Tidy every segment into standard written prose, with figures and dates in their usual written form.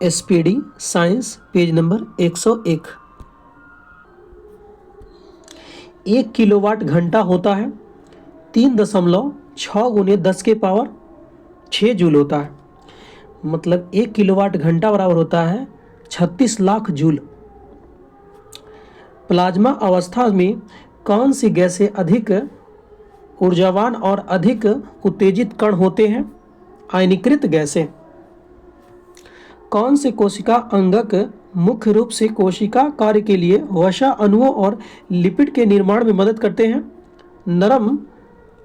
SPD science page number 101। 1 kilowatt घंटा होता है 3.6 गुने 10 के पावर 6 जूल होता है। मतलब 1 किलोवाट घंटा बराबर होता है 36 लाख जूल। प्लाज्मा अवस्था में कौन सी गैसें अधिक ऊर्जावान और अधिक उत्तेजित कण होते हैं? आयनीकृत गैसें। कौन से कोशिका अंगक मुख्य रूप से कोशिका कार्य के लिए वसा अणुओं और लिपिड के निर्माण में मदद करते हैं? नरम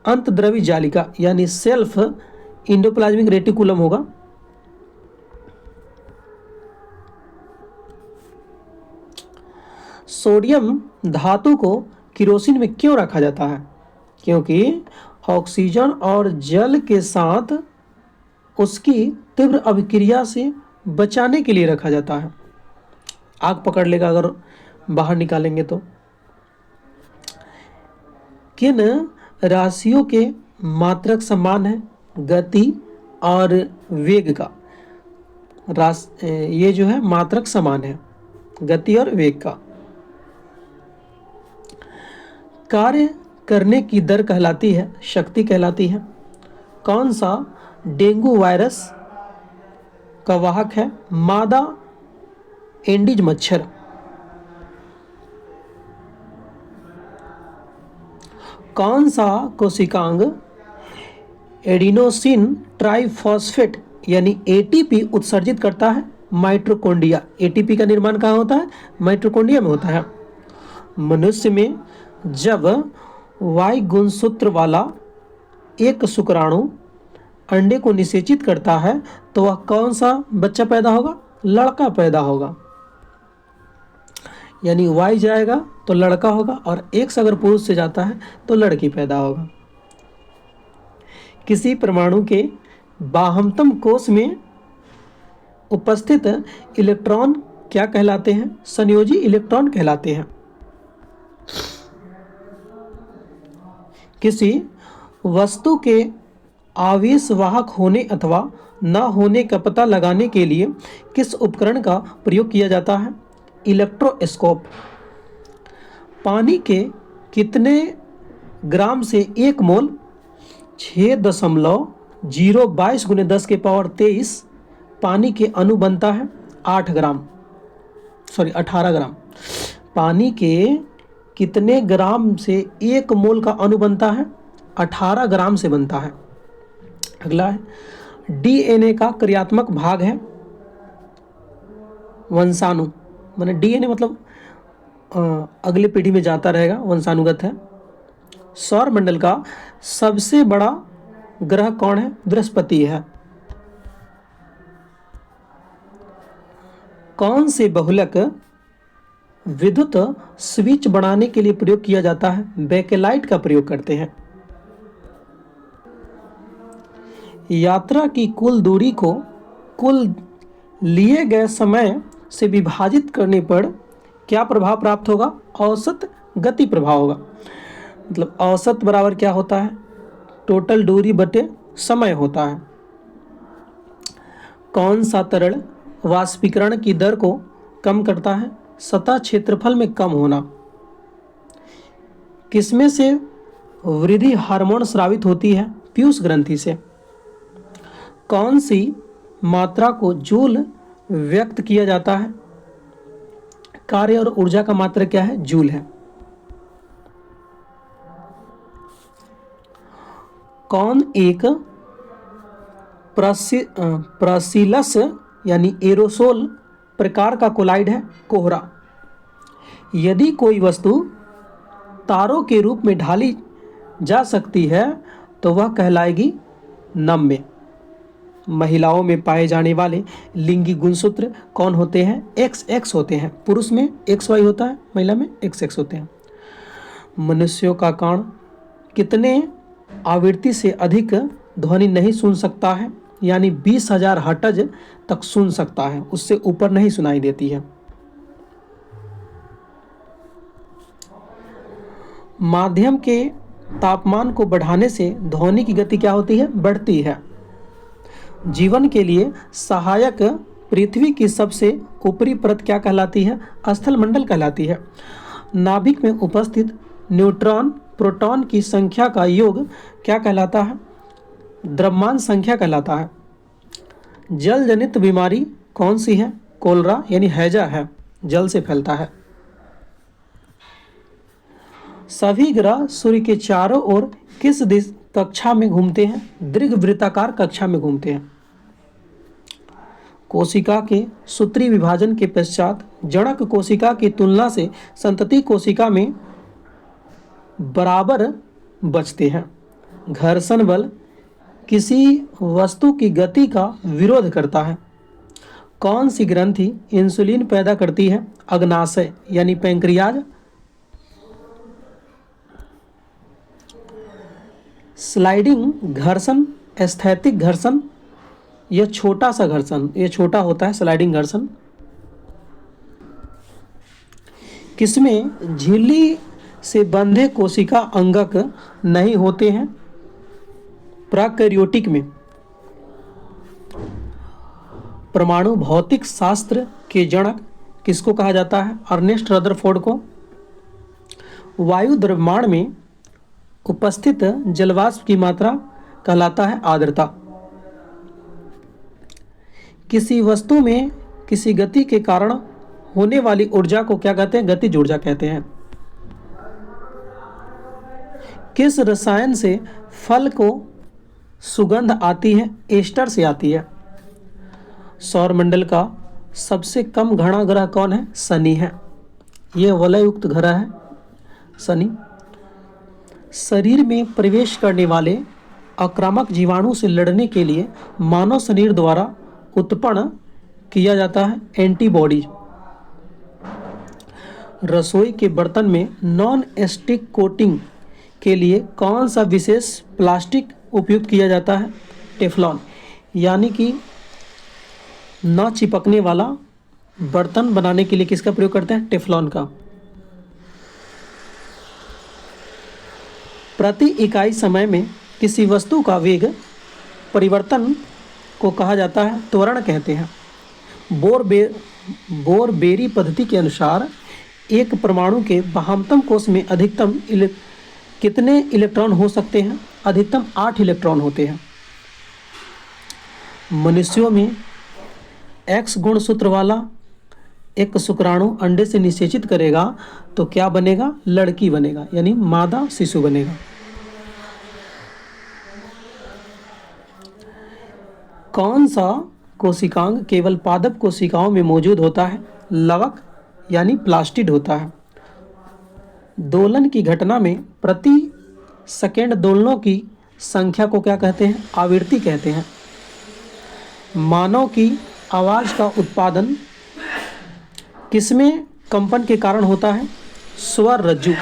अंतद्रवी जालिका यानी सेल्फ इंडोप्लाज्मिक रेटिकुलम होगा। सोडियम धातु को किरोसिन में क्यों रखा जाता है? क्योंकि ऑक्सीजन और जल के साथ उसकी तीव्र अभिक्रिया से बचाने के लिए रखा जाता है। आग पकड़ लेगा अगर बाहर निकालेंगे तो। किन राशियों के मात्रक समान है? गति और वेग का ये जो है मात्रक समान है, गति और वेग का। कार्य करने की दर कहलाती है शक्ति कहलाती है। कौन सा डेंगू वायरस का वाहक है? मादा एंडीज मच्छर। कौन सा कोशिकांग एडिनोसिन ट्राइफॉस्फेट यानी ATP उत्सर्जित करता है? माइटोकॉन्ड्रिया। ATP का निर्माण कहाँ होता है? माइटोकॉन्ड्रिया में होता है। मनुष्य में जब Y गुणसूत्र वाला एक शुक्राणु अंडे को निषेचित करता है तो वह कौन सा बच्चा पैदा होगा? लड़का पैदा होगा। यानी Y जाएगा तो लड़का होगा और X अगर पुरुष से जाता है तो लड़की पैदा होगा। किसी परमाणु के बाह्यतम कोश में उपस्थित इलेक्ट्रॉन क्या कहलाते हैं? संयोजी इलेक्ट्रॉन कहलाते हैं। किसी वस्तु के आवेशवाहक होने अथवा न होने का पता लगाने के लिए किस उपकरण का प्रयोग किया जाता है? इलेक्ट्रोस्कोप। पानी के कितने ग्राम से 1 मोल 6.022 गुने 10 के पावर 23 पानी के अणु बनता है? 18 ग्राम। पानी के कितने ग्राम से 1 मोल का अणु बनता है? 18 ग्राम से बनता है। अगला है DNA का क्रियात्मक भाग है वंशाणु। माने DNA मतलब अगली पीढ़ी में जाता रहेगा, वंशानुगत है। सौर मंडल का सबसे बड़ा ग्रह कौन है? बृहस्पति है। कौन से बहुलक विद्युत स्विच बनाने के लिए प्रयोग किया जाता है? बेकेलाइट का प्रयोग करते हैं। यात्रा की कुल दूरी को कुल लिए गए समय से विभाजित करने पर क्या प्रभाव प्राप्त होगा? औसत गति प्रभाव होगा। मतलब औसत बराबर क्या होता है? टोटल दूरी बटे समय होता है। कौन सा तरल वाष्पीकरण की दर को कम करता है? सतह क्षेत्रफल में कम होना। किसमें से वृद्धि हार्मोन स्रावित होती है? पीयूष ग्रंथि से। कौन सी मात्रा को जूल व्यक्त किया जाता है? कार्य और ऊर्जा का मात्रा क्या है? जूल है। कौन एक प्रासिलस यानी एरोसोल प्रकार का कोलाइड है? कोहरा। यदि कोई वस्तु तारों के रूप में ढाली जा सकती है तो वह कहलाएगी नम्य। महिलाओं में पाए जाने वाले लिंगी गुणसूत्र कौन होते हैं? XX होते हैं। पुरुष में XY होता है, महिला में XX होते हैं। मनुष्यों का कान कितने आवृत्ति से अधिक ध्वनि नहीं सुन सकता है? यानी 20,000 हर्ट्ज तक सुन सकता है, उससे ऊपर नहीं सुनाई देती है। माध्यम के तापमान को बढ़ाने से ध्वनि की गति क्या होती है? बढ़ती है। जीवन के लिए सहायक पृथ्वी की सबसे ऊपरी परत क्या कहलाती है? स्थल मंडल कहलाती है। नाभिक में उपस्थित न्यूट्रॉन प्रोटॉन की संख्या का योग क्या कहलाता है? द्रव्यमान संख्या कहलाता है। जल जनित बीमारी कौन सी है? कोलरा यानी हैजा है, जल से फैलता है। सभी ग्रह सूर्य के चारों ओर किस दिशा कक्षा में घूमते हैं? दीर्घवृत्ताकार कक्षा में घूमते हैं। कोशिका के सूत्री विभाजन के पश्चात जड़क कोशिका की तुलना से संतति कोशिका में बराबर बचते हैं। घर्षण बल किसी वस्तु की गति का विरोध करता है। कौन सी ग्रंथि इंसुलिन पैदा करती है? अग्नाशय यानी पैंक्रियाज। स्लाइडिंग घर्षण, स्थैतिक घर्षण, यह छोटा सा घर्षण, यह छोटा होता है स्लाइडिंग घर्षण। किसमें झिल्ली से बंधे कोशिका अंगक नहीं होते हैं? प्रोकैरियोटिक में। परमाणु भौतिक शास्त्र के जनक किसको कहा जाता है? अर्नेस्ट रदरफोर्ड को। वायु द्रव्यमान में उपस्थित जलवाष्प की मात्रा कहलाता है आर्द्रता। किसी वस्तु में किसी गति के कारण होने वाली ऊर्जा को क्या कहते हैं? गतिज ऊर्जा कहते हैं। किस रसायन से फल को सुगंध आती है? एस्टर से आती है। सौरमंडल का सबसे कम घना ग्रह कौन है? शनि है। यह वलयुक्त ग्रह है शनि। शरीर में प्रवेश करने वाले आक्रामक जीवाणु से लड़ने के लिए मानव शरीर द्वारा उत्पन्न किया जाता है एंटीबॉडी। रसोई के बर्तन में नॉन स्टिक कोटिंग के लिए कौन सा विशेष प्लास्टिक उपयुक्त किया जाता है? टेफ्लॉन, यानी कि न चिपकने वाला बर्तन बनाने के लिए किसका प्रयोग करते हैं? टेफ्लॉन का। प्रति इकाई समय में किसी वस्तु का वेग परिवर्तन को कहा जाता है त्वरण कहते हैं। बोरबेरी पद्धति के अनुसार एक परमाणु के बाह्यतम कोश में अधिकतम कितने इलेक्ट्रॉन हो सकते हैं? अधिकतम 8 इलेक्ट्रॉन होते हैं। मनुष्यों में X गुणसूत्र वाला एक शुक्राणु अंडे से निषेचित करेगा तो क्या बनेगा? लड़की बनेगा, यानी मादा शिशु बनेगा। कौन सा कोशिकांग केवल पादप कोशिकाओं में मौजूद होता है? लवक यानी प्लास्टिड होता है। दोलन की घटना में प्रति सेकंड दोलनों की संख्या को क्या कहते हैं? आवृत्ति कहते हैं। मानव की आवाज़ का उत्पादन किसमें कंपन के कारण होता है? स्वर रज्जु।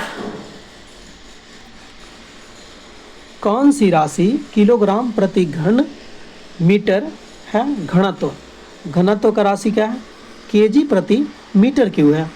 कौन सी राशि किलोग्राम प्रति घन मीटर है? घनत्व। घनत्व का राशि क्या है? केजी प्रति मीटर क्यूब है।